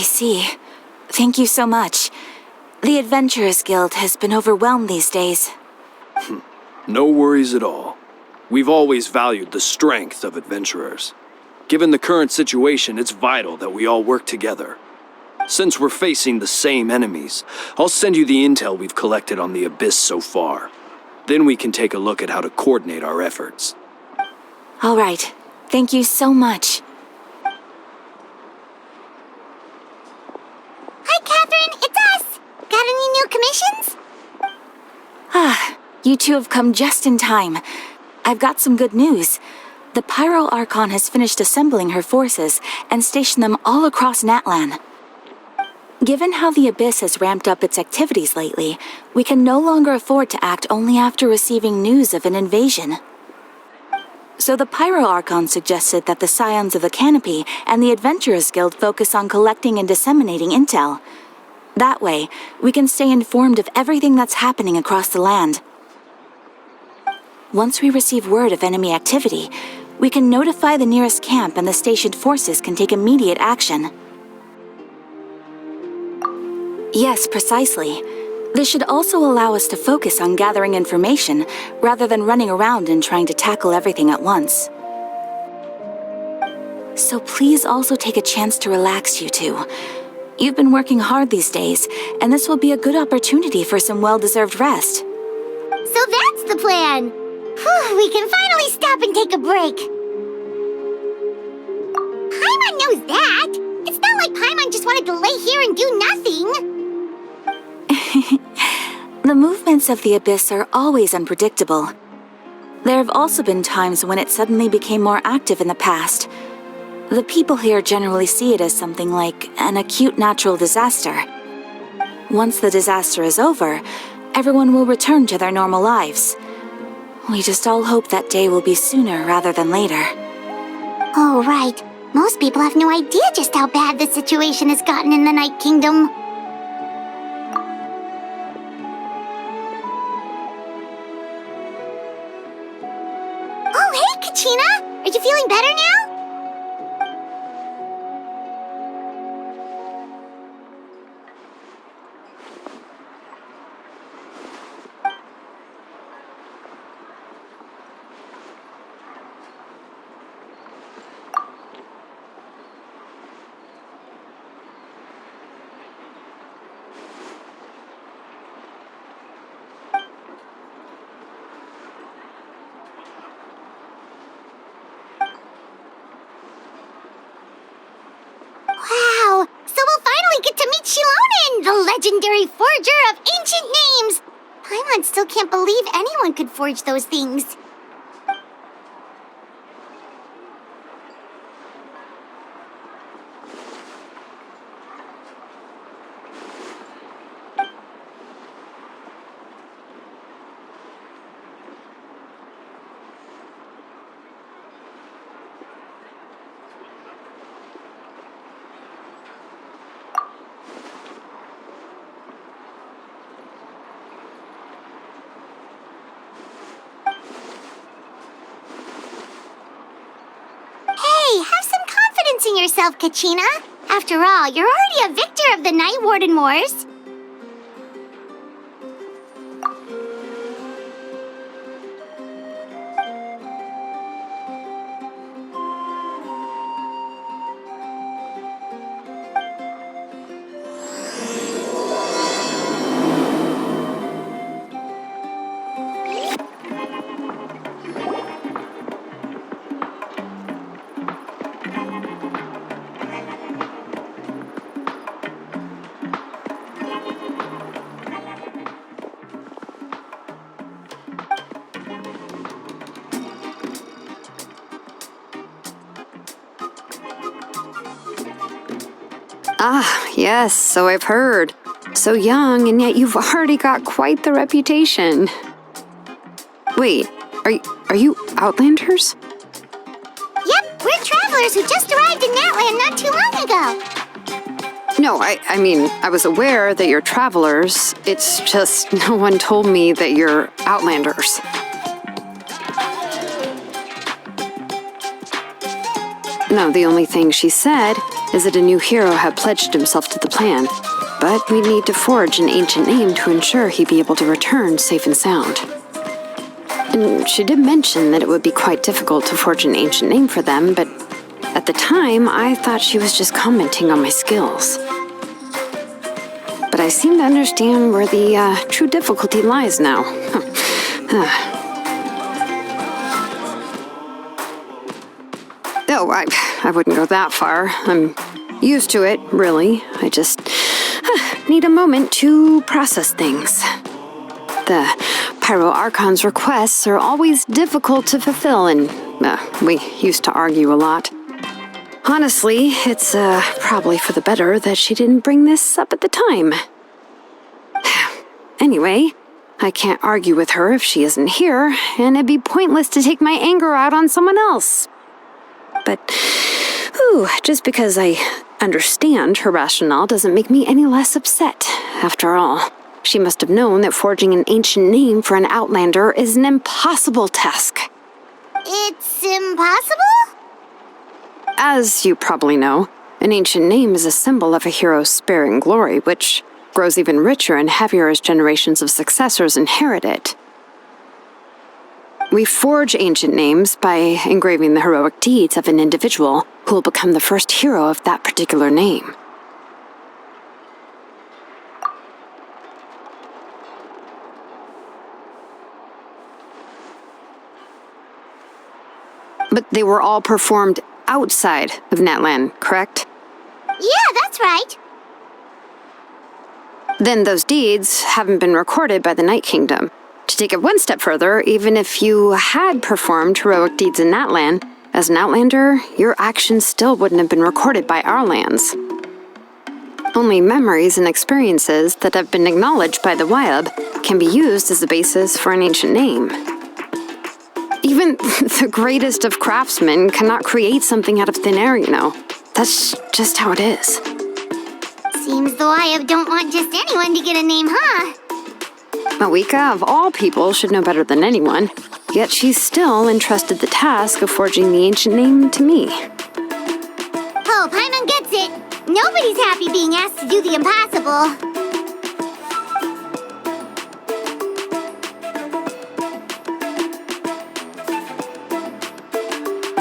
see. Thank you so much. The Adventurers Guild has been overwhelmed these days. No worries at all. We've always valued the strength of adventurers. Given the current situation, it's vital that we all work together. Since we're facing the same enemies, I'll send you the intel we've collected on the Abyss so far. Then we can take a look at how to coordinate our efforts. All right. Thank you so much. Hi, Catherine. It's us. Got any new commissions? You two have come just in time. I've got some good news. The Pyro Archon has finished assembling her forces and stationed them all across Natlan. Given how the Abyss has ramped up its activities lately, we can no longer afford to act only after receiving news of an invasion. So the Pyro Archon suggested that the Scions of the Canopy and the Adventurers Guild focus on collecting and disseminating intel. That way, we can stay informed of everything that's happening across the land. Once we receive word of enemy activity, we can notify the nearest camp and the stationed forces can take immediate action. Yes, precisely. This should also allow us to focus on gathering information rather than running around and trying to tackle everything at once. So please also take a chance to relax, you two. You've been working hard these days, and this will be a good opportunity for some well-deserved rest. So that's the plan. Whew, we can finally stop and take a break. Paimon knows that. It's not like Paimon just wanted to lay here and do nothing. The movements of the Abyss are always unpredictable. There have also been times when it suddenly became more active in the past. The people here generally see it as something like an acute natural disaster. Once the disaster is over, everyone will return to their normal lives. We just all hope that day will be sooner rather than later. Oh, right. Most people have no idea just how bad the situation has gotten in the Night Kingdom. Oh, hey, Kachina! Are you feeling better now? Wow! So we'll finally get to meet Shilonen, the legendary forger of ancient names! Paimon still can't believe anyone could forge those things. Hey, have some confidence in yourself, Kachina. After all, you're already a victor of the Night Warden Wars. Ah, yes, so I've heard. So young, and yet you've already got quite the reputation. Wait, are you Outlanders? Yep, we're travelers who just arrived in Natlan not too long ago. No, I mean, I was aware that you're travelers. It's just no one told me that you're Outlanders. No, the only thing she said is that a new hero had pledged himself to the plan, but we'd need to forge an ancient name to ensure he'd be able to return safe and sound. And she did mention that it would be quite difficult to forge an ancient name for them, but at the time, I thought she was just commenting on my skills. But I seem to understand where the true difficulty lies now. Oh, I wouldn't go that far. I'm used to it, really. I just need a moment to process things. The Pyro Archon's requests are always difficult to fulfill, and we used to argue a lot. Honestly, it's probably for the better that she didn't bring this up at the time. Anyway, I can't argue with her if she isn't here, and it'd be pointless to take my anger out on someone else. But, just because I understand her rationale doesn't make me any less upset. After all, she must have known that forging an ancient name for an Outlander is an impossible task. It's impossible? As you probably know, an ancient name is a symbol of a hero's spirit and glory, which grows even richer and heavier as generations of successors inherit it. We forge ancient names by engraving the heroic deeds of an individual who will become the first hero of that particular name. But they were all performed outside of Natlan, correct? Yeah, that's right. Then those deeds haven't been recorded by the Night Kingdom. To take it one step further, even if you had performed heroic deeds in Natlan, as an Outlander, your actions still wouldn't have been recorded by our lands. Only memories and experiences that have been acknowledged by the Wyab can be used as a basis for an ancient name. Even the greatest of craftsmen cannot create something out of thin air, you know. That's just how it is. Seems the Wyab don't want just anyone to get a name, huh? Mawika, of all people, should know better than anyone, yet she's still entrusted the task of forging the ancient name to me. Oh, Paimon gets it. Nobody's happy being asked to do the impossible.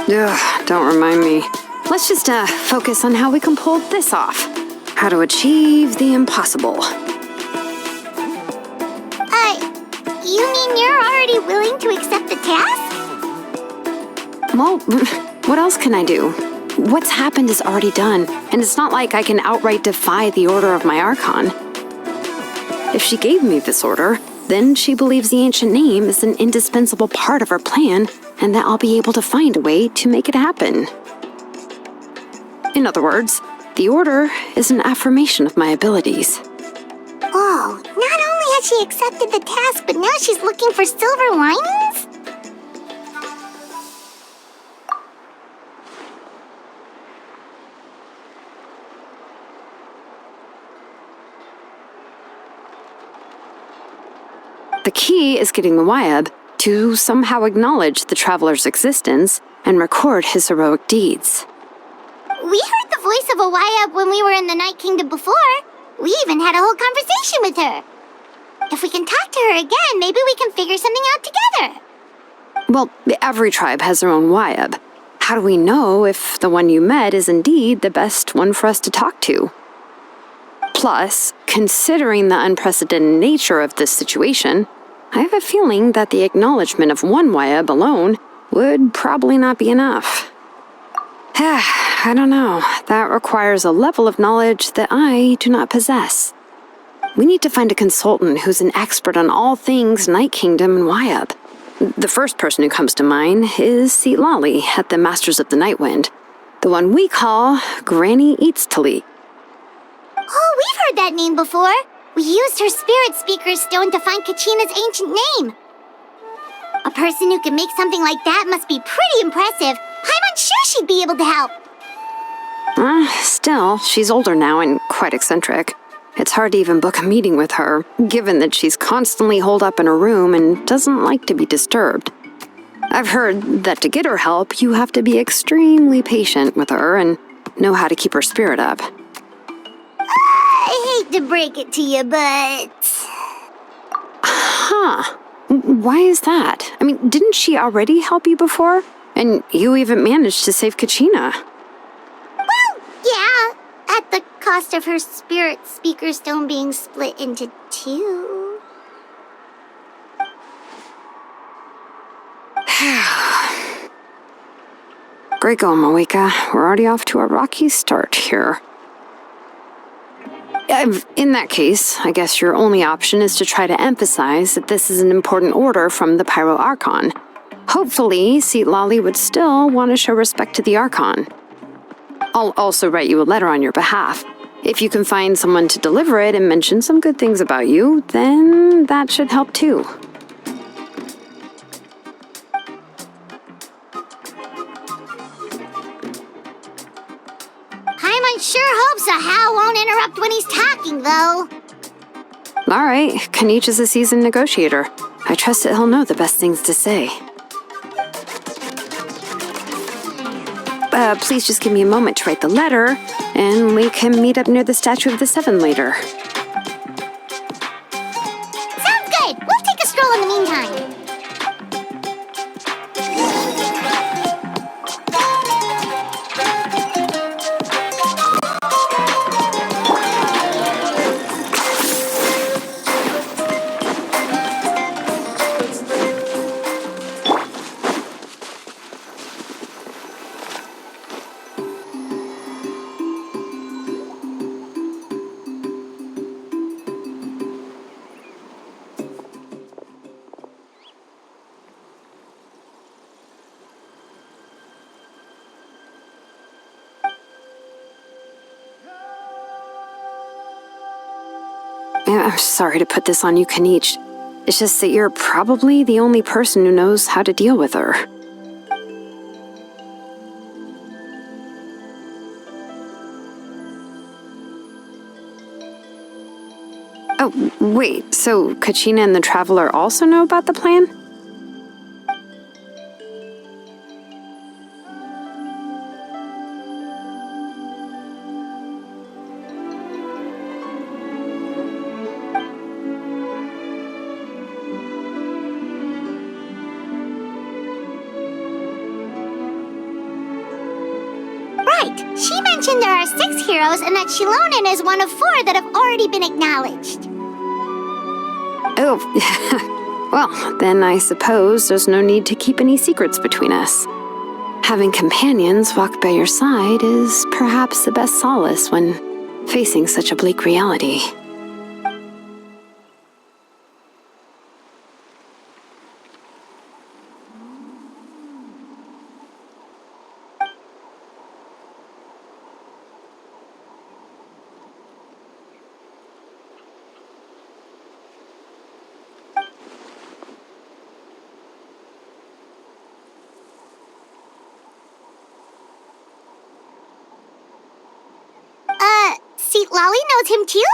Ugh, don't remind me. Let's just focus on how we can pull this off. How to achieve the impossible. You mean you're already willing to accept the task? Well, what else can I do? What's happened is already done, and it's not like I can outright defy the order of my archon. If she gave me this order, then she believes the ancient name is an indispensable part of our plan, and that I'll be able to find a way to make it happen. In other words, the order is an affirmation of my abilities. Oh, not only has she accepted the task, but now she's looking for silver linings? The key is getting the Wyab to somehow acknowledge the traveler's existence and record his heroic deeds. We heard the voice of a Wyab when we were in the Night Kingdom before. We even had a whole conversation with her. If we can talk to her again, maybe we can figure something out together. Well, every tribe has their own Wyab. How do we know if the one you met is indeed the best one for us to talk to? Plus, considering the unprecedented nature of this situation, I have a feeling that the acknowledgement of one Wyab alone would probably not be enough. I don't know. That requires a level of knowledge that I do not possess. We need to find a consultant who's an expert on all things Night Kingdom and Wyab. The first person who comes to mind is Seatlali at the Masters of the Nightwind, the one we call Granny Eatstali. Oh, we've heard that name before. We used her spirit speaker stone to find Kachina's ancient name. A person who can make something like that must be pretty impressive. I'm sure she'd be able to help. Still, she's older now and quite eccentric. It's hard to even book a meeting with her, given that she's constantly holed up in her room and doesn't like to be disturbed. I've heard that to get her help, you have to be extremely patient with her and know how to keep her spirit up. I hate to break it to you, but... Huh. Why is that? I mean, didn't she already help you before? And you even managed to save Kachina. Well, yeah. At the cost of her spirit speaker stone being split into two. Great going, Moeka. We're already off to a rocky start here. In that case, I guess your only option is to try to emphasize that this is an important order from the Pyro Archon. Hopefully, Seat Lolly would still want to show respect to the Archon. I'll also write you a letter on your behalf. If you can find someone to deliver it and mention some good things about you, then that should help too. Paimon sure hopes a Hal won't interrupt when he's talking, though. All right, Kanich is a seasoned negotiator. I trust that he'll know the best things to say. Please just give me a moment to write the letter, and we can meet up near the Statue of the Seven later. Sounds good. We'll take a stroll in the meantime. I'm sorry to put this on you, Kanich. It's just that you're probably the only person who knows how to deal with her. Oh, wait, so Kachina and the Traveler also know about the plan? Right. She mentioned there are 6 heroes and that Shilonen is one of 4 that have already been acknowledged. Oh, well, then I suppose there's no need to keep any secrets between us. Having companions walk by your side is perhaps the best solace when facing such a bleak reality. Seat Lolly knows him too?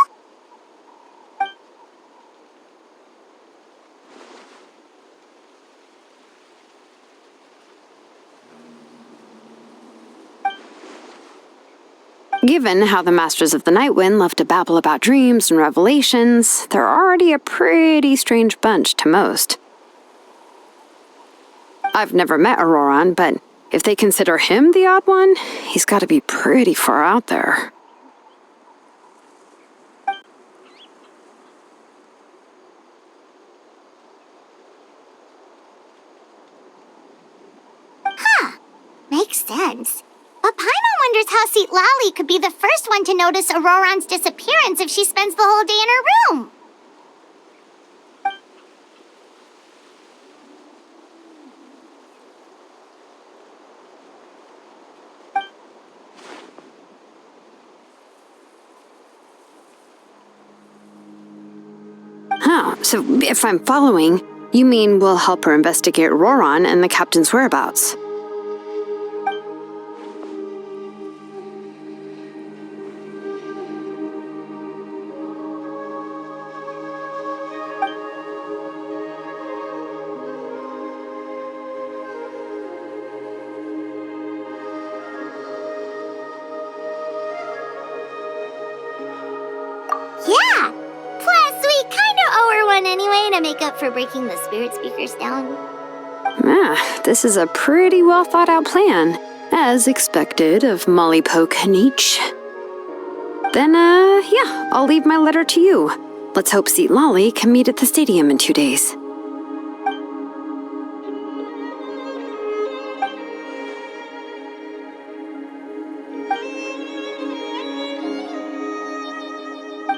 Given how the Masters of the Night Wind love to babble about dreams and revelations, they're already a pretty strange bunch to most. I've never met Auroran, but if they consider him the odd one, he's got to be pretty far out there. Makes sense. But Paimon wonders how Seat Lolly could be the first one to notice Auroran's disappearance if she spends the whole day in her room. Huh, so if I'm following, you mean we'll help her investigate Auroran and the captain's whereabouts? trying to make up for breaking the spirit speaker stone. This is a pretty well thought out plan, as expected of Molly Poke Nietzsche. Then, I'll leave my letter to you. Let's hope Seat Lolly can meet at the stadium in 2 days.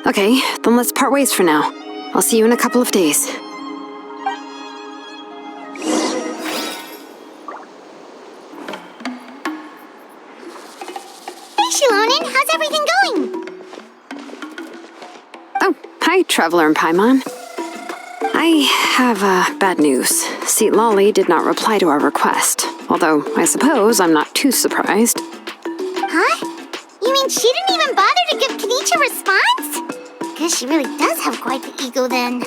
Okay, then let's part ways for now. I'll see you in a couple of days. Hey, Shilonin, how's everything going? Oh, hi, Traveler and Paimon. I have bad news. Seat Lolly did not reply to our request, although I suppose I'm not too surprised. Huh? You mean she didn't even bother to give Kenichi a response? Guess she really does have quite the ego then.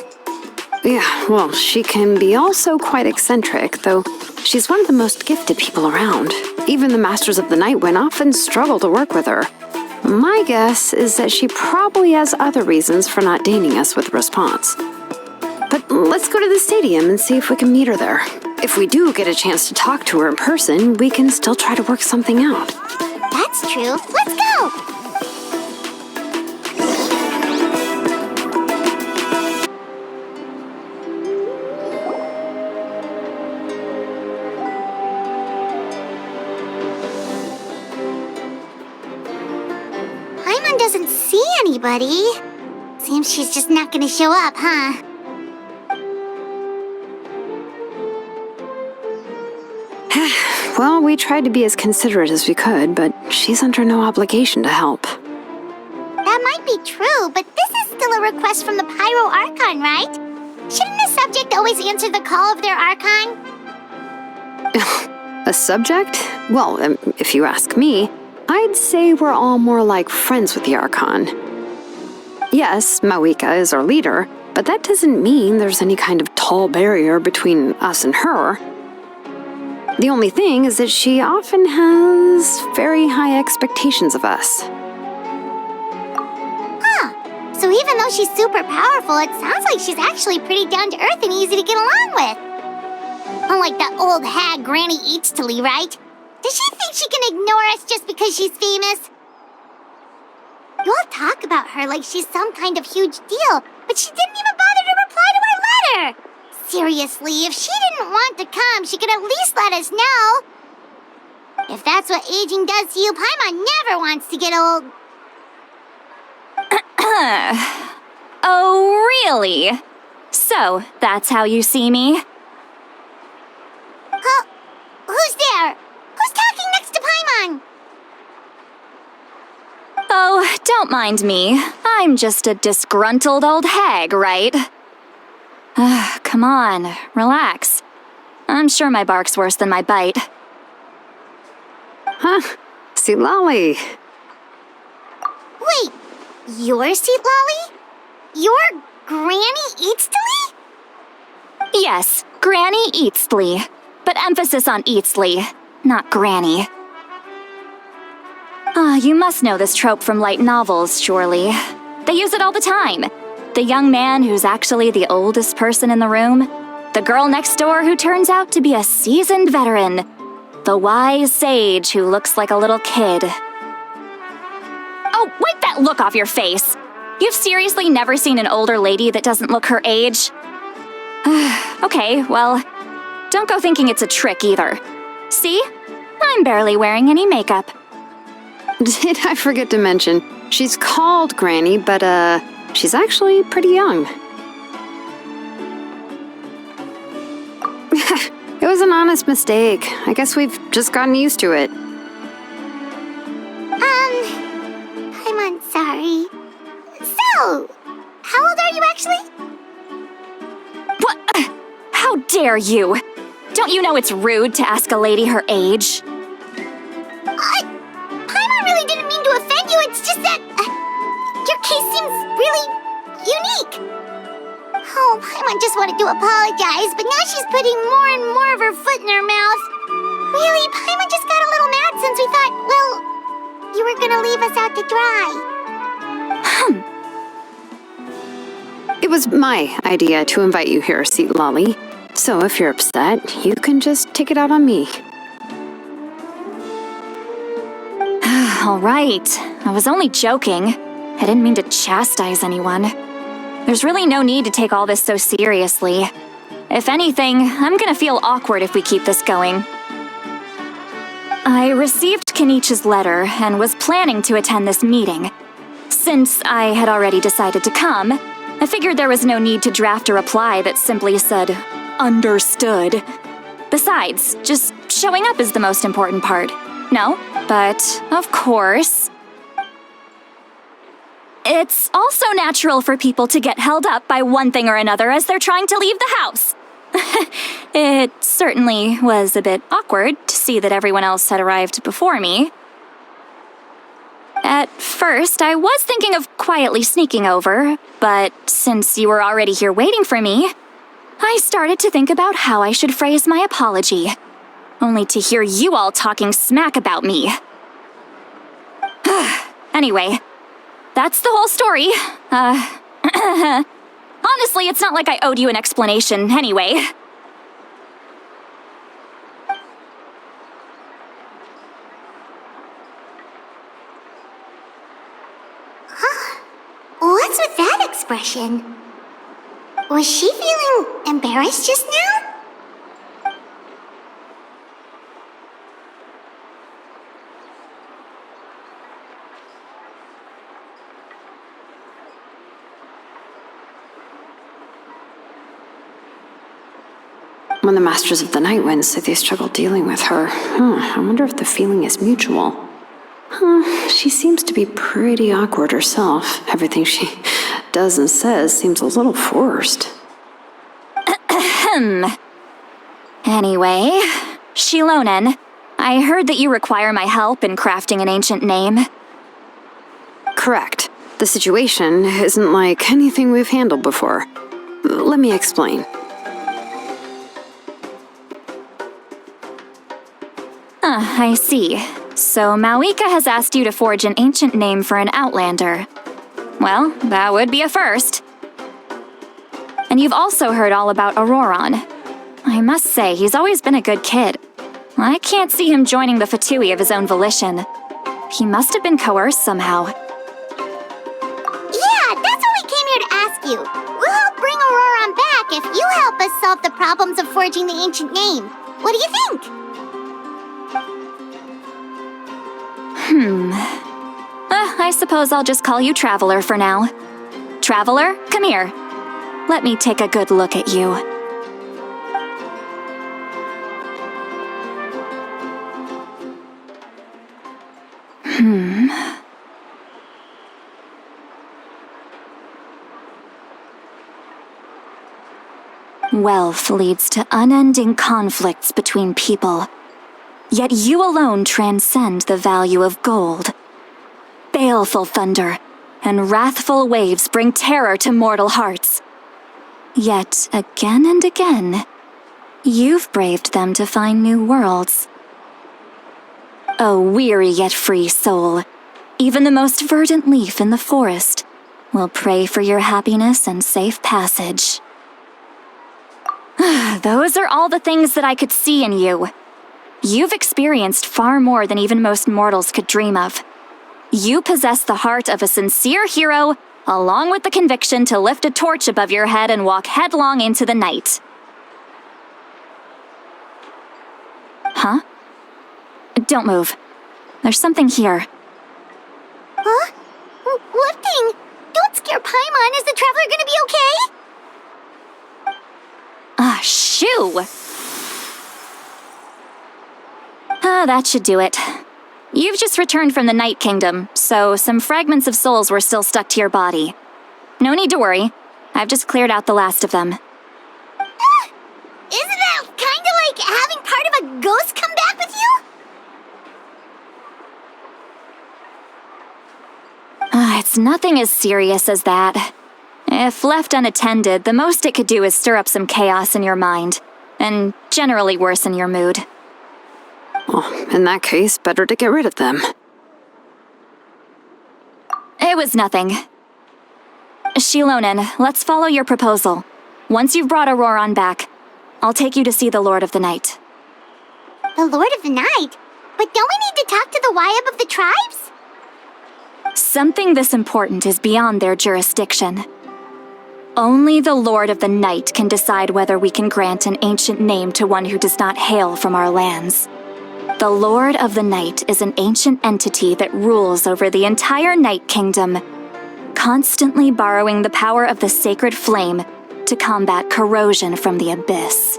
Yeah, well, she can be also quite eccentric, though she's one of the most gifted people around. Even the Masters of the Night Wind often struggle to work with her. My guess is that she probably has other reasons for not deigning us with a response. But let's go to the stadium and see if we can meet her there. If we do get a chance to talk to her in person, we can still try to work something out. That's true. Let's go! Paimon doesn't see anybody. Seems she's just not gonna show up, huh? Well, we tried to be as considerate as we could, but she's under no obligation to help. That might be true, but this is still a request from the Pyro Archon, right? Shouldn't the subject always answer the call of their Archon? A subject? Well, if you ask me, I'd say we're all more like friends with the Archon. Yes, Mawika is our leader, but that doesn't mean there's any kind of tall barrier between us and her. The only thing is that she often has very high expectations of us. Huh. So even though she's super powerful, it sounds like she's actually pretty down to earth and easy to get along with. Unlike that old hag Granny Eatstily, right? Does she think she can ignore us just because she's famous? You all talk about her like she's some kind of huge deal, but she didn't even bother to reply to our letter! Seriously, if she didn't want to come, she could at least let us know. If that's what aging does to you, Paimon never wants to get old. Oh, really? So, that's how you see me? Who's there? Who's talking next to Paimon? Oh, don't mind me. I'm just a disgruntled old hag, right? Come on, relax. I'm sure my bark's worse than my bite. Huh? Seat Lolly. Wait, you're Seat Lolly? You're Granny Eatstily? Yes, Granny Eatstly. But emphasis on Eatstly, not Granny. You must know this trope from light novels, surely. They use it all the time. The young man who's actually the oldest person in the room. The girl next door who turns out to be a seasoned veteran. The wise sage who looks like a little kid. Oh, wipe that look off your face! You've seriously never seen an older lady that doesn't look her age? Okay, well, don't go thinking it's a trick either. See? I'm barely wearing any makeup. Did I forget to mention, she's called Granny, but she's actually pretty young. It was an honest mistake. I guess we've just gotten used to it. I'm sorry. So, how old are you actually? What? How dare you? Don't you know it's rude to ask a lady her age? Paimon really didn't mean to offend you, it's just that your case seems really unique. Oh, Paimon just wanted to apologize, but now she's putting more and more of her foot in her mouth. Really, Paimon just got a little mad since we thought, well, you were gonna leave us out to dry. It was my idea to invite you here, Seat Lolly. So if you're upset, you can just take it out on me. All right. I was only joking. I didn't mean to chastise anyone. There's really no need to take all this so seriously. If anything, I'm gonna feel awkward if we keep this going. I received Kenichi's letter and was planning to attend this meeting. Since I had already decided to come, I figured there was no need to draft a reply that simply said, "Understood." Besides, just showing up is the most important part. No, but of course. It's also natural for people to get held up by one thing or another as they're trying to leave the house. It certainly was a bit awkward to see that everyone else had arrived before me. At first, I was thinking of quietly sneaking over, but since you were already here waiting for me, I started to think about how I should phrase my apology, only to hear you all talking smack about me. Anyway, that's the whole story. Honestly, it's not like I owed you an explanation anyway. What's with that expression? Was she feeling embarrassed just now? When the Masters of the Night Wind say they struggle dealing with her, I wonder if the feeling is mutual. She seems to be pretty awkward herself. Everything she does and says seems a little forced. Anyway, Shilonen, I heard that you require my help in crafting an ancient name. Correct. The situation isn't like anything we've handled before. Let me explain. I see. So Mauika has asked you to forge an ancient name for an Outlander. Well, that would be a first. And you've also heard all about Auroron. I must say, he's always been a good kid. I can't see him joining the Fatui of his own volition. He must have been coerced somehow. Yeah, that's what we came here to ask you. We'll help bring Auroron back if you help us solve the problems of forging the ancient name. What do you think? I suppose I'll just call you Traveler for now. Traveler, come here. Let me take a good look at you. Wealth leads to unending conflicts between people. Yet you alone transcend the value of gold. Baleful thunder and wrathful waves bring terror to mortal hearts. Yet again and again, you've braved them to find new worlds. O weary yet free soul, even the most verdant leaf in the forest will pray for your happiness and safe passage. Those are all the things that I could see in you. You've experienced far more than even most mortals could dream of. You possess the heart of a sincere hero, along with the conviction to lift a torch above your head and walk headlong into the night. Huh? Don't move. There's something here. Huh? What thing? Don't scare Paimon. Is the Traveler gonna be okay? Shoo! That should do it. You've just returned from the Night Kingdom, so some fragments of souls were still stuck to your body. No need to worry. I've just cleared out the last of them. Isn't that kinda like having part of a ghost come back with you? It's nothing as serious as that. If left unattended, the most it could do is stir up some chaos in your mind, and generally worsen your mood. Well, in that case, better to get rid of them. It was nothing. Shilonen, let's follow your proposal. Once you've brought Auroran back, I'll take you to see the Lord of the Night. The Lord of the Night? But don't we need to talk to the Wyab of the tribes? Something this important is beyond their jurisdiction. Only the Lord of the Night can decide whether we can grant an ancient name to one who does not hail from our lands. The Lord of the Night is an ancient entity that rules over the entire Night Kingdom, constantly borrowing the power of the sacred flame to combat corrosion from the abyss.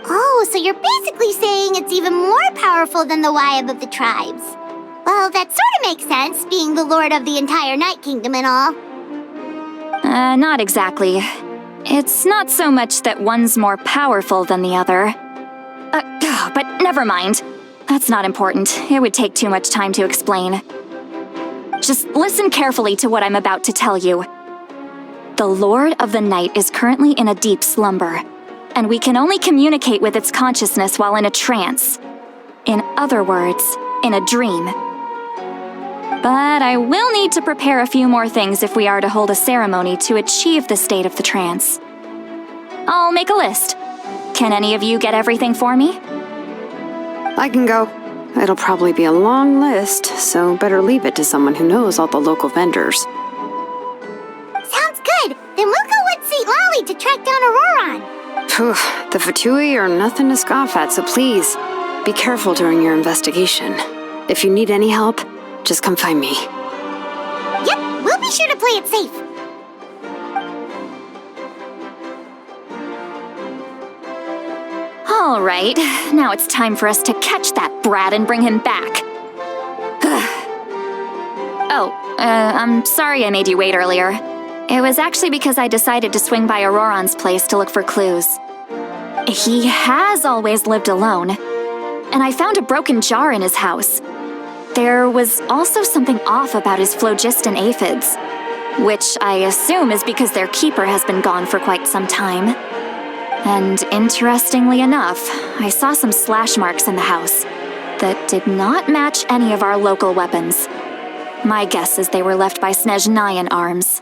Oh, so you're basically saying it's even more powerful than the Wyab of the tribes. Well, that sort of makes sense, being the lord of the entire Night Kingdom and all. Not exactly. It's not so much that one's more powerful than the other. But never mind. That's not important. It would take too much time to explain. Just listen carefully to what I'm about to tell you. The Lord of the Night is currently in a deep slumber, and we can only communicate with its consciousness while in a trance. In other words, in a dream. But I will need to prepare a few more things if we are to hold a ceremony to achieve the state of the trance. I'll make a list. Can any of you get everything for me? I can go. It'll probably be a long list, so better leave it to someone who knows all the local vendors. Sounds good. Then we'll go with St. Lolly to track down Auroran. Phew, the Fatui are nothing to scoff at, so please, be careful during your investigation. If you need any help, just come find me. Yep, we'll be sure to play it safe. All right, now it's time for us to catch that brat and bring him back. I'm sorry I made you wait earlier. It was actually because I decided to swing by Auroran's place to look for clues. He has always lived alone, and I found a broken jar in his house. There was also something off about his phlogiston aphids, which I assume is because their keeper has been gone for quite some time. And interestingly enough, I saw some slash marks in the house that did not match any of our local weapons. My guess is they were left by Snezhnayan arms.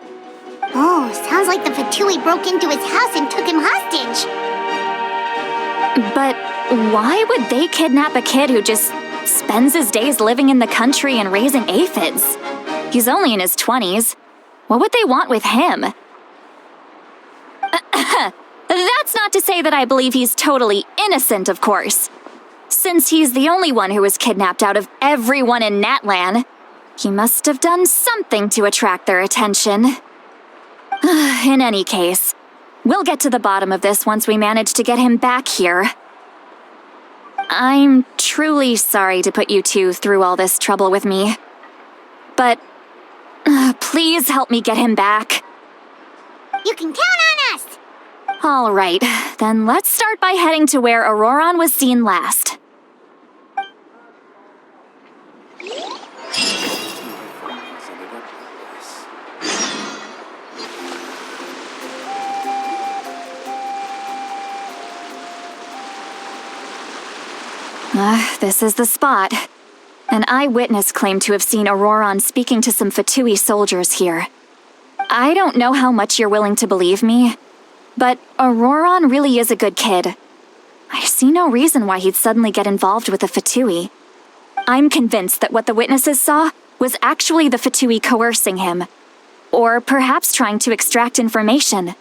Oh, sounds like the Fatui broke into his house and took him hostage. But why would they kidnap a kid who just spends his days living in the country and raising aphids? He's only in his 20s. What would they want with him? That's not to say that I believe he's totally innocent, of course. Since he's the only one who was kidnapped out of everyone in Natlan, he must have done something to attract their attention. In any case, we'll get to the bottom of this once we manage to get him back here. I'm truly sorry to put you two through all this trouble with me. But please help me get him back. You can count on us! All right, then let's start by heading to where Auroran was seen last. This is the spot. An eyewitness claimed to have seen Auroran speaking to some Fatui soldiers here. I don't know how much you're willing to believe me, but Auroran really is a good kid. I see no reason why he'd suddenly get involved with the Fatui. I'm convinced that what the witnesses saw was actually the Fatui coercing him, or perhaps trying to extract information.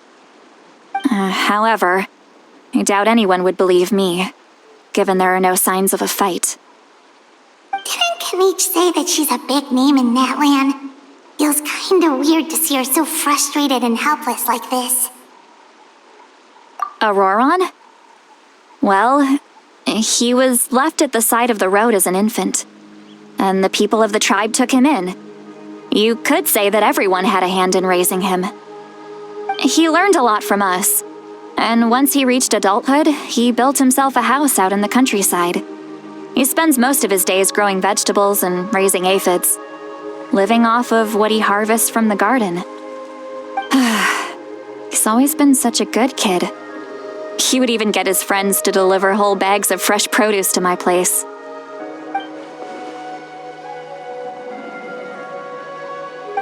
However, I doubt anyone would believe me, given there are no signs of a fight. Didn't Kanich say that she's a big name in Natlan? Feels kinda weird to see her so frustrated and helpless like this. Auroran? Well, he was left at the side of the road as an infant, and the people of the tribe took him in. You could say that everyone had a hand in raising him. He learned a lot from us, and once he reached adulthood, he built himself a house out in the countryside. He spends most of his days growing vegetables and raising aphids, living off of what he harvests from the garden. He's always been such a good kid. He would even get his friends to deliver whole bags of fresh produce to my place.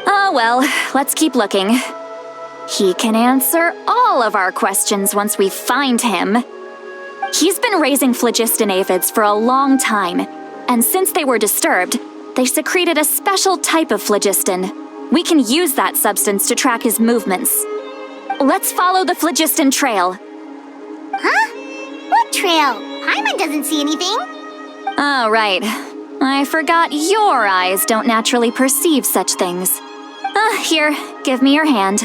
Oh well, let's keep looking. He can answer all of our questions once we find him. He's been raising phlogiston aphids for a long time, and since they were disturbed, they secreted a special type of phlogiston. We can use that substance to track his movements. Let's follow the phlogiston trail. Huh? What trail? Paimon doesn't see anything. Oh, right. I forgot your eyes don't naturally perceive such things. Here, give me your hand.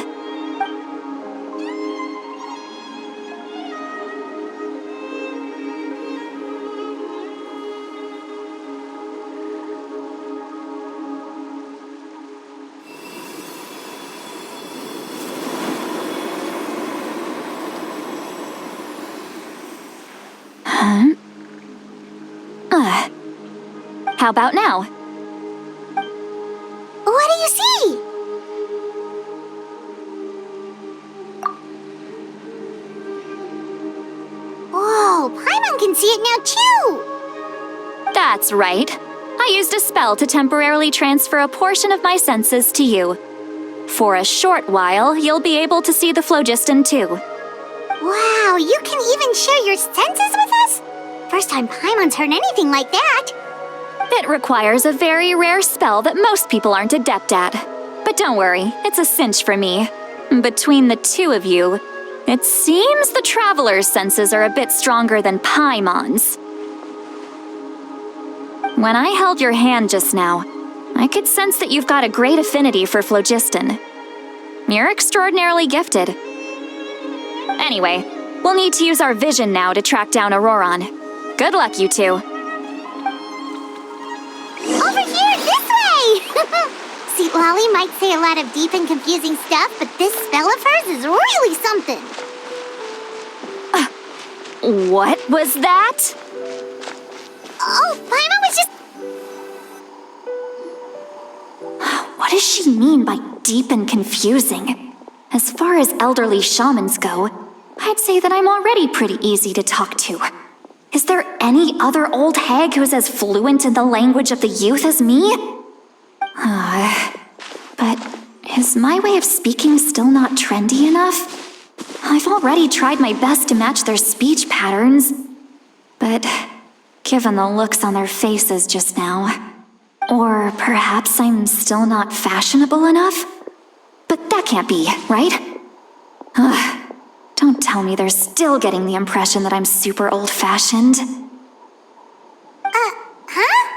How about now? What do you see? Whoa, Paimon can see it now too! That's right. I used a spell to temporarily transfer a portion of my senses to you. For a short while, you'll be able to see the phlogiston too. Wow, you can even share your senses with us? First time Paimon's heard anything like that. It requires a very rare spell that most people aren't adept at. But don't worry, it's a cinch for me. Between the two of you, it seems the Traveler's senses are a bit stronger than Paimon's. When I held your hand just now, I could sense that you've got a great affinity for phlogiston. You're extraordinarily gifted. Anyway, we'll need to use our vision now to track down Auroron. Good luck, you two. Over here, this way! See, Lolly might say a lot of deep and confusing stuff, but this spell of hers is really something. What was that? Oh, Paimon was just... What does she mean by deep and confusing? As far as elderly shamans go, I'd say that I'm already pretty easy to talk to. Is there any other old hag who's as fluent in the language of the youth as me? But is my way of speaking still not trendy enough? I've already tried my best to match their speech patterns. But given the looks on their faces just now... Or perhaps I'm still not fashionable enough? But that can't be, right? Don't tell me they're still getting the impression that I'm super old-fashioned. Huh?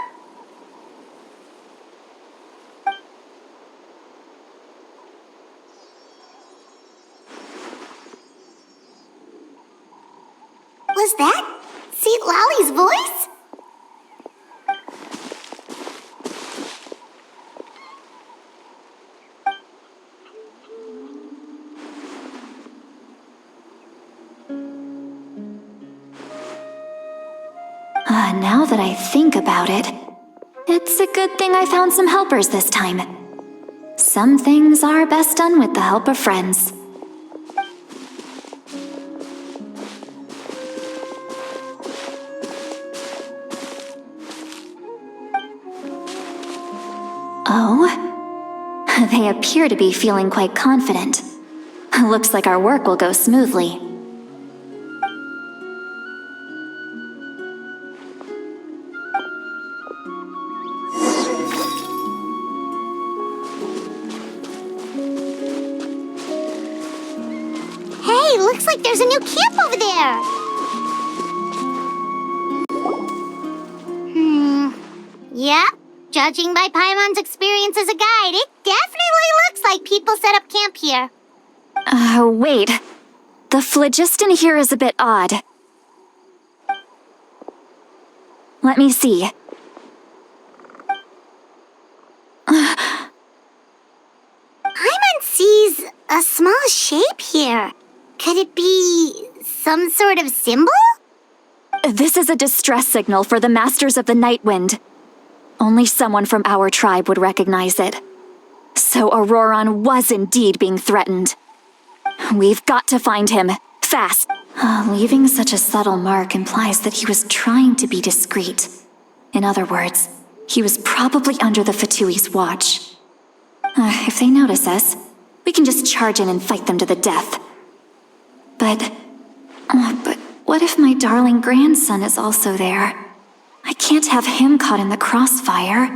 Was that St. Lolly's voice? Now that I think about it, it's a good thing I found some helpers this time. Some things are best done with the help of friends. Oh? They appear to be feeling quite confident. Looks like our work will go smoothly. Hey, looks like there's a new camp over there! Yep. Judging by Paimon's experience as a guide, it definitely looks like people set up camp here. Wait. The phlogiston here is a bit odd. Let me see. Paimon sees a small shape here. Could it be some sort of symbol? This is a distress signal for the Masters of the Night Wind. Only someone from our tribe would recognize it. So Auroron was indeed being threatened. We've got to find him, fast. Leaving such a subtle mark implies that he was trying to be discreet. In other words, he was probably under the Fatui's watch. If they notice us, We can just charge in and fight them to the death. But what if my darling grandson is also there? I can't have him caught in the crossfire.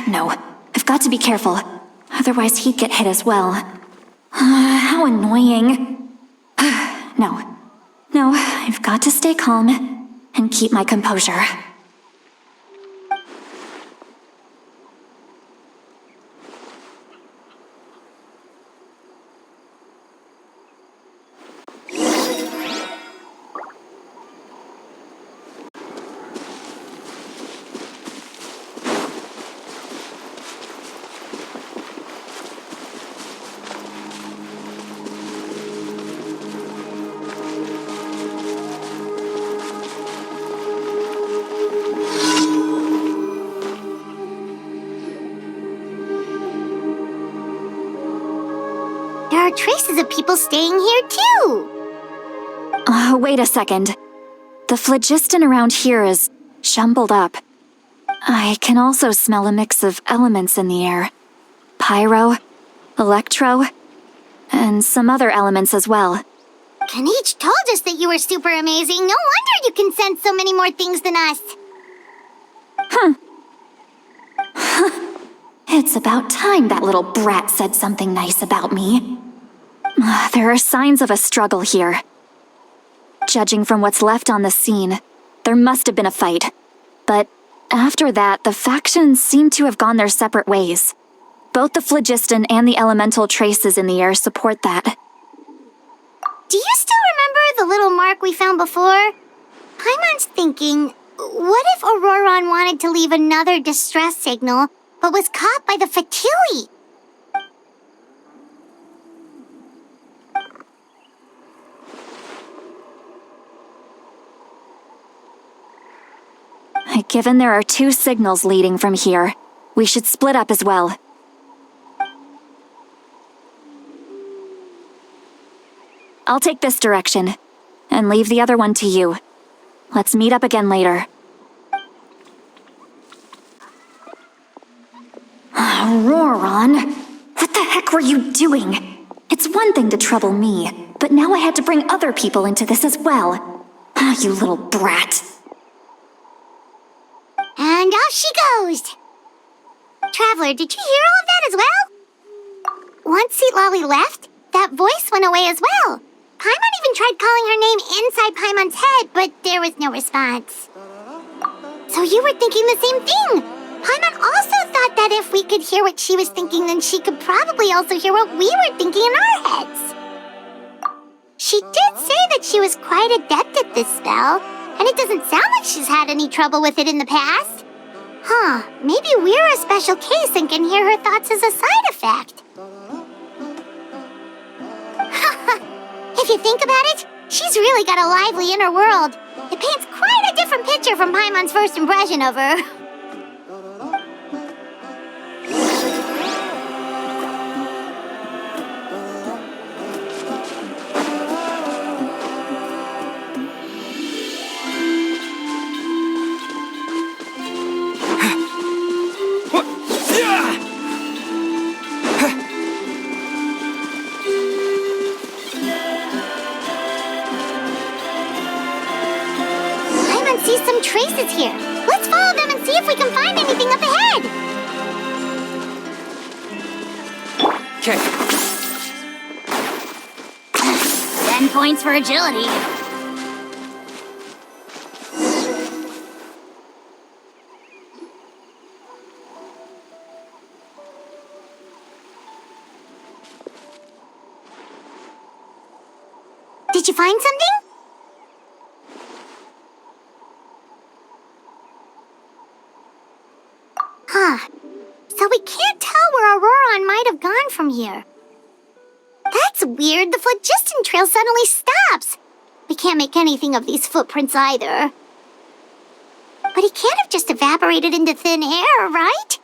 No, I've got to be careful. Otherwise he'd get hit as well. How annoying. No, I've got to stay calm and keep my composure. There are traces of people staying here too. Wait a second. The phlogiston around here is jumbled up. I can also smell a mix of elements in the air. Pyro, electro, and some other elements as well. Kanich told us that you were super amazing. No wonder you can sense so many more things than us. It's about time that little brat said something nice about me. There are signs of a struggle here. Judging from what's left on the scene, there must have been a fight. But after that, the factions seem to have gone their separate ways. Both the phlogiston and the elemental traces in the air support that. Do you still remember the little mark we found before? Paimon's thinking, what if Auroron wanted to leave another distress signal, but was caught by the Fatui? Given there are 2 signals leading from here, we should split up as well. I'll take this direction, and leave the other one to you. Let's meet up again later. Auroron, what the heck were you doing? It's one thing to trouble me, but now I had to bring other people into this as well. You little brat. And off she goes! Traveler, did you hear all of that as well? Once Seat Lolly left, that voice went away as well. Paimon even tried calling her name inside Paimon's head, but there was no response. So you were thinking the same thing! Paimon also thought that if we could hear what she was thinking, then she could probably also hear what we were thinking in our heads. She did say that she was quite adept at this spell, and it doesn't sound like she's had any trouble with it in the past. Maybe we're a special case and can hear her thoughts as a side effect. If you think about it, she's really got a lively inner world. It paints quite a different picture from Paimon's first impression of her. Some traces here. Let's follow them and see if we can find anything up ahead. Okay. 10 points for agility. Did you find something? So we can't tell where Auroron might have gone from here. That's weird. The phlogiston trail suddenly stops. We can't make anything of these footprints either. But he can't have just evaporated into thin air, right?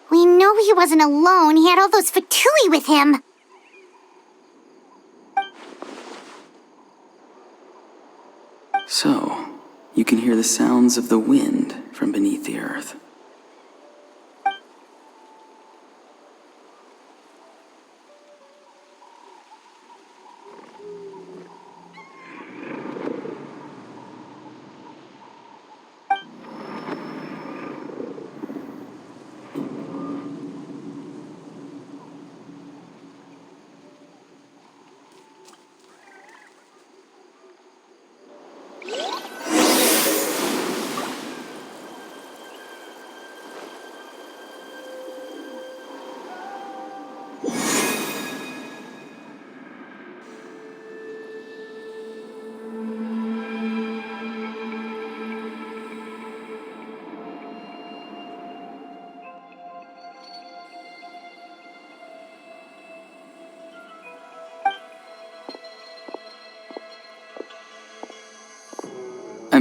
We know he wasn't alone. He had all those Fatui with him. So, you can hear the sounds of the wind from beneath the earth.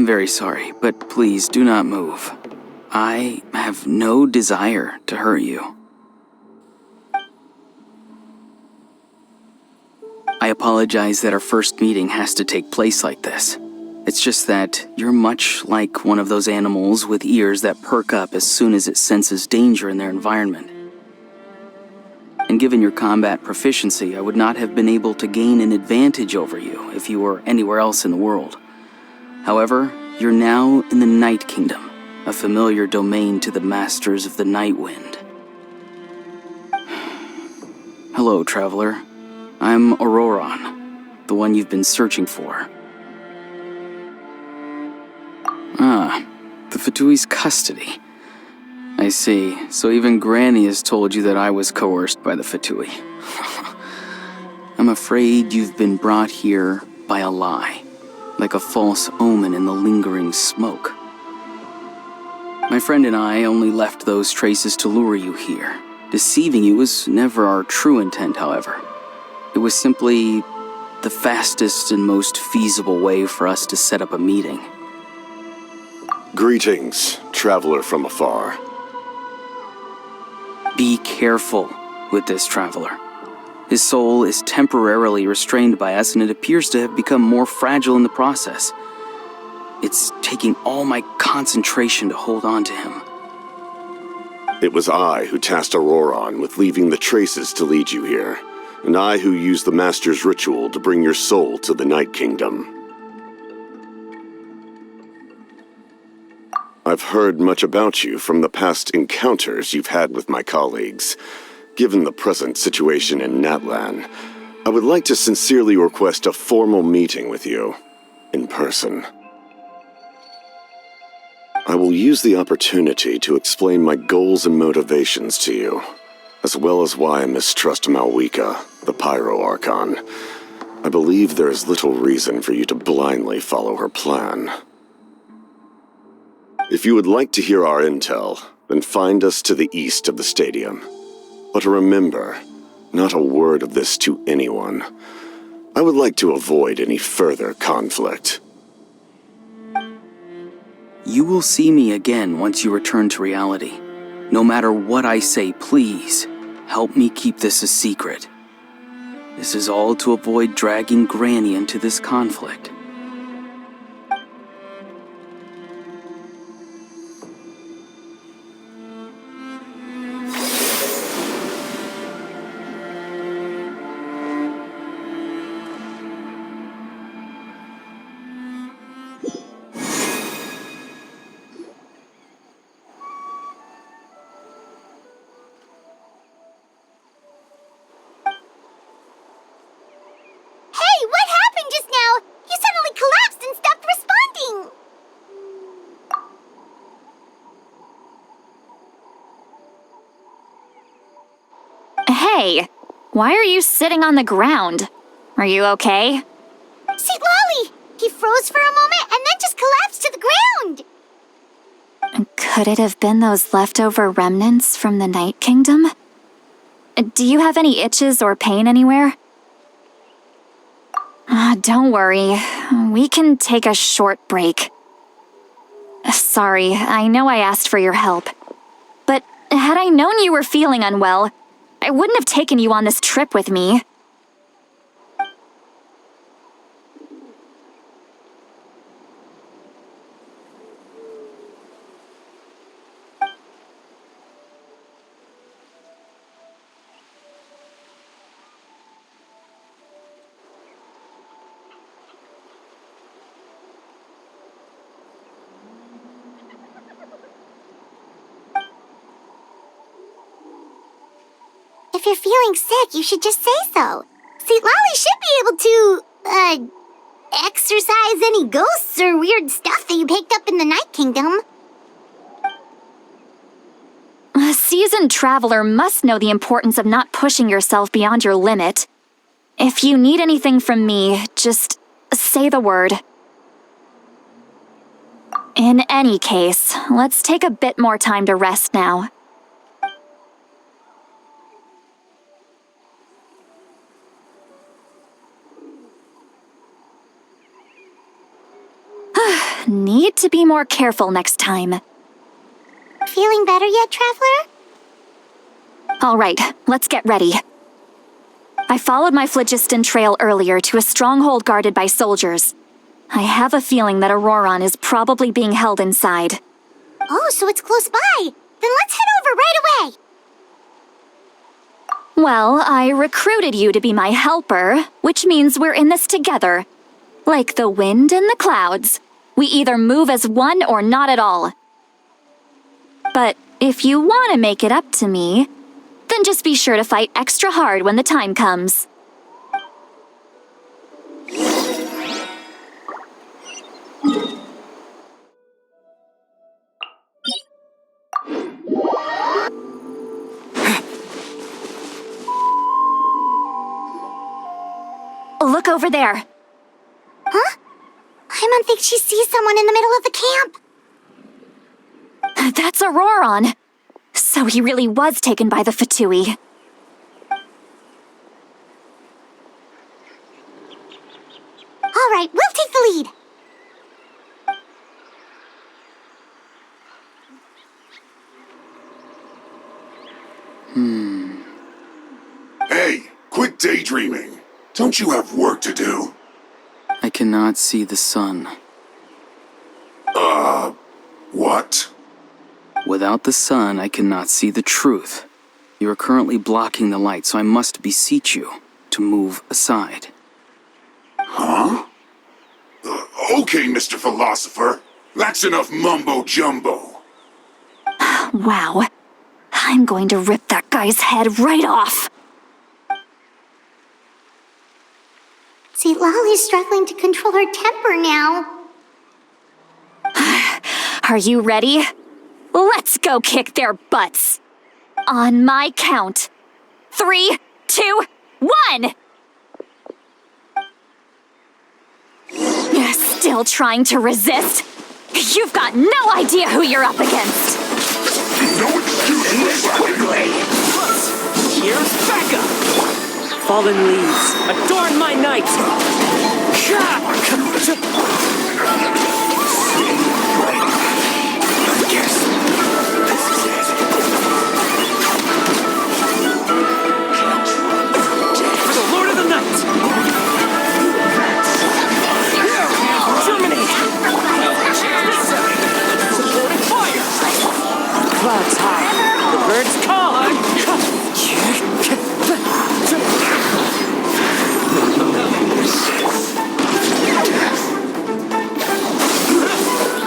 very sorry, but please do not move. I have no desire to hurt you. I apologize that our first meeting has to take place like this. It's just that you're much like one of those animals with ears that perk up as soon as it senses danger in their environment. And given your combat proficiency, I would not have been able to gain an advantage over you if you were anywhere else in the world. However, you're now in the Night Kingdom, a familiar domain to the Masters of the Night Wind. Hello, traveler. I'm Auroron, the one you've been searching for. Ah, the Fatui's custody. I see. So even Granny has told you that I was coerced by the Fatui. I'm afraid you've been brought here by a lie, like a false omen in the lingering smoke. My friend and I only left those traces to lure you here. Deceiving you was never our true intent, however. It was simply the fastest and most feasible way for us to set up a meeting. Greetings, traveler from afar. Be careful with this traveler. His soul is temporarily restrained by us, and it appears to have become more fragile in the process. It's taking all my concentration to hold on to him. It was I who tasked Auroron with leaving the traces to lead you here, and I who used the Master's ritual to bring your soul to the Night Kingdom. I've heard much about you from the past encounters you've had with my colleagues. Given the present situation in Natlan, I would like to sincerely request a formal meeting with you, in person. I will use the opportunity to explain my goals and motivations to you, as well as why I mistrust Malwika, the Pyro Archon. I believe there is little reason for you to blindly follow her plan. If you would like to hear our intel, then find us to the east of the stadium. But remember, not a word of this to anyone. I would like to avoid any further conflict. You will see me again once you return to reality. No matter what I say, please, help me keep this a secret. This is all to avoid dragging Granny into this conflict. Hey, what happened just now? You suddenly collapsed and stopped responding. Hey, why are you sitting on the ground? Are you okay? See, Lolly! He froze for a moment and then just collapsed to the ground! Could it have been those leftover remnants from the Night Kingdom? Do you have any itches or pain anywhere? Don't worry. We can take a short break. Sorry, I know I asked for your help. But had I known you were feeling unwell, I wouldn't have taken you on this trip with me. If you're feeling sick, you should just say so. See, Lolly should be able to, exorcise any ghosts or weird stuff that you picked up in the Night Kingdom. A seasoned traveler must know the importance of not pushing yourself beyond your limit. If you need anything from me, just say the word. In any case, let's take a bit more time to rest now. need to be more careful next time. Feeling better yet, Traveler? All right, let's get ready. I followed my phlogiston trail earlier to a stronghold guarded by soldiers. I have a feeling that Auroron is probably being held inside. Oh, so it's close by. Then let's head over right away. Well, I recruited you to be my helper, which means we're in this together. Like the wind and the clouds. We either move as one or not at all. But if you want to make it up to me, then just be sure to fight extra hard when the time comes. Look over there. Huh? Paimon thinks she sees someone in the middle of the camp. That's Auroron. So he really was taken by the Fatui. All right, we'll take the lead. Hey, quit daydreaming. Don't you have work to do? I cannot see the sun. What? Without the sun, I cannot see the truth. You are currently blocking the light, so I must beseech you to move aside. Huh? Okay, Mr. Philosopher. That's enough mumbo-jumbo. Wow. I'm going to rip that guy's head right off. See, Lolly's struggling to control her temper now. Are you ready? Let's go kick their butts. On my count. 3, 2, 1! Still trying to resist? You've got no idea who you're up against. No excuse quickly. Here's Becca! Fallen leaves, adorn my night! I guess this is it. For the Lord of the Night! Terminate! Supporting fire! Clouds high, the birds call!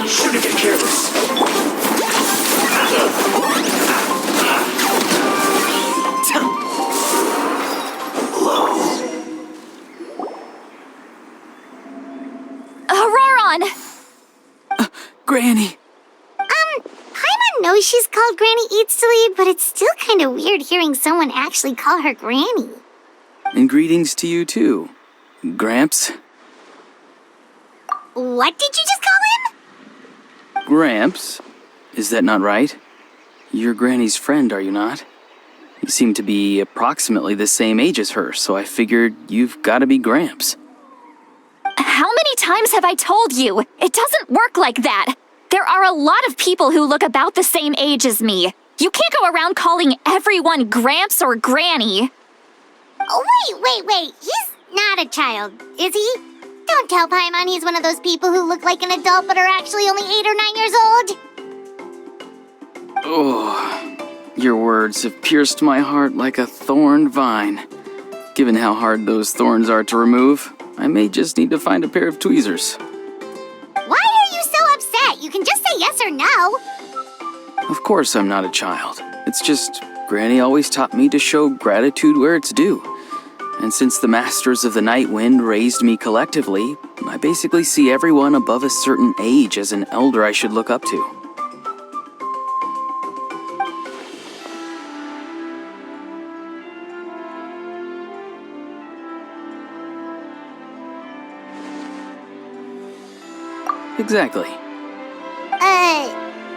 Shouldn't get careless. Auroron! Granny! Paimon knows she's called Granny Eats to Lead, but it's still kind of weird hearing someone actually call her Granny. And greetings to you too, Gramps. What did you just call him? Gramps? Is that not right? You're Granny's friend, are you not? You seem to be approximately the same age as her, so I figured you've got to be Gramps. How many times have I told you? It doesn't work like that. There are a lot of people who look about the same age as me. You can't go around calling everyone Gramps or Granny. Oh, wait. He's not a child, is he? Don't tell Paimon he's one of those people who look like an adult but are actually only 8 or 9 years old. Oh, your words have pierced my heart like a thorn vine. Given how hard those thorns are to remove, I may just need to find a pair of tweezers. Why are you so upset? You can just say yes or no. Of course I'm not a child. It's just Granny always taught me to show gratitude where it's due. And since the Masters of the Night Wind raised me collectively, I basically see everyone above a certain age as an elder I should look up to. Exactly.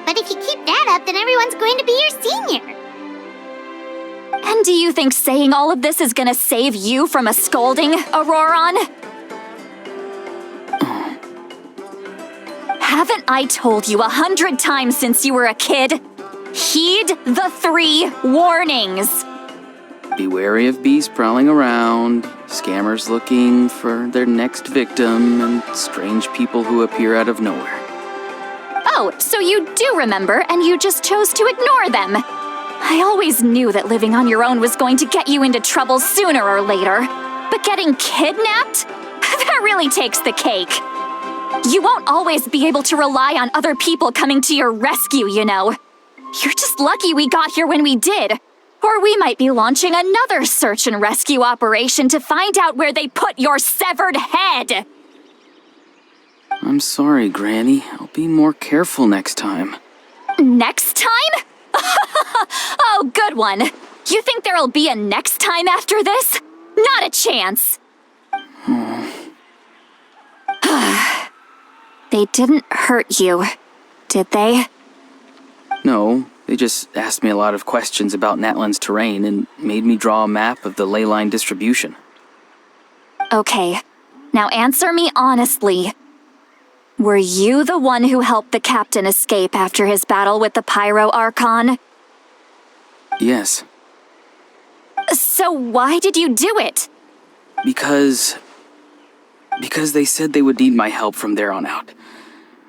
But if you keep that up, then everyone's going to be your senior. And do you think saying all of this is gonna save you from a scolding, Auroron? Haven't I told you 100 times since you were a kid? Heed the 3 warnings. Be wary of bees prowling around, scammers looking for their next victim, and strange people who appear out of nowhere. Oh, so you do remember, and you just chose to ignore them. I always knew that living on your own was going to get you into trouble sooner or later. But getting kidnapped? That really takes the cake. You won't always be able to rely on other people coming to your rescue, you know. You're just lucky we got here when we did. Or we might be launching another search and rescue operation to find out where they put your severed head. I'm sorry, Granny. I'll be more careful next time. Next time? Oh, good one. You think there'll be a next time after this? Not a chance. They didn't hurt you, did they? No, they just asked me a lot of questions about Natlan's terrain and made me draw a map of the ley line distribution. Okay, now answer me honestly. Were you the one who helped the captain escape after his battle with the Pyro Archon? Yes. So why did you do it? Because they said they would need my help from there on out.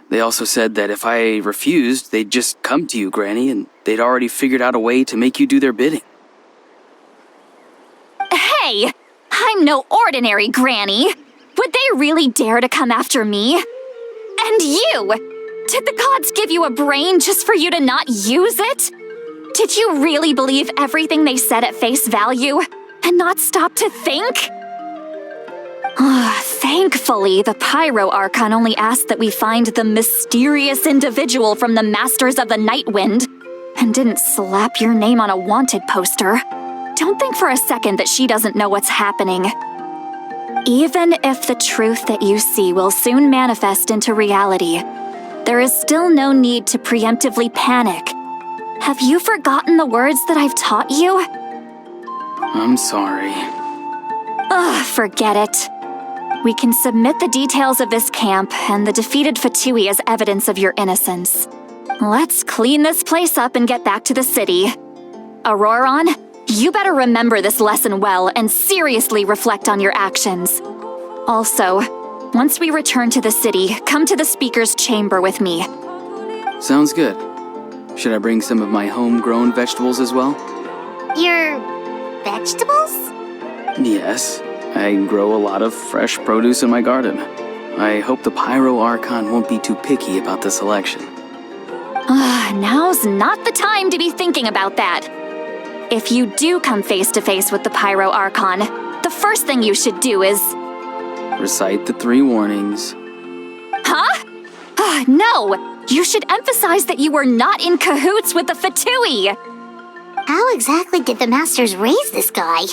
They also said that if I refused, they'd just come to you, Granny, and they'd already figured out a way to make you do their bidding. Hey! I'm no ordinary Granny! Would they really dare to come after me? And you! Did the gods give you a brain just for you to not use it? Did you really believe everything they said at face value and not stop to think? Thankfully, the Pyro Archon only asked that we find the mysterious individual from the Masters of the Night Wind and didn't slap your name on a wanted poster. Don't think for a second that she doesn't know what's happening. Even if the truth that you see will soon manifest into reality, there is still no need to preemptively panic. Have you forgotten the words that I've taught you? I'm sorry. Forget it. We can submit the details of this camp and the defeated Fatui as evidence of your innocence. Let's clean this place up and get back to the city. Auroron, you better remember this lesson well and seriously reflect on your actions. Also, once we return to the city, come to the speaker's chamber with me. Sounds good. Should I bring some of my homegrown vegetables as well? Your vegetables? Yes. I grow a lot of fresh produce in my garden. I hope the Pyro Archon won't be too picky about the selection. Now's not the time to be thinking about that. If you do come face to face with the Pyro Archon, the first thing you should do is... Recite the 3 warnings. Huh? No! You should emphasize that you were not in cahoots with the Fatui! How exactly did the Masters raise this guy?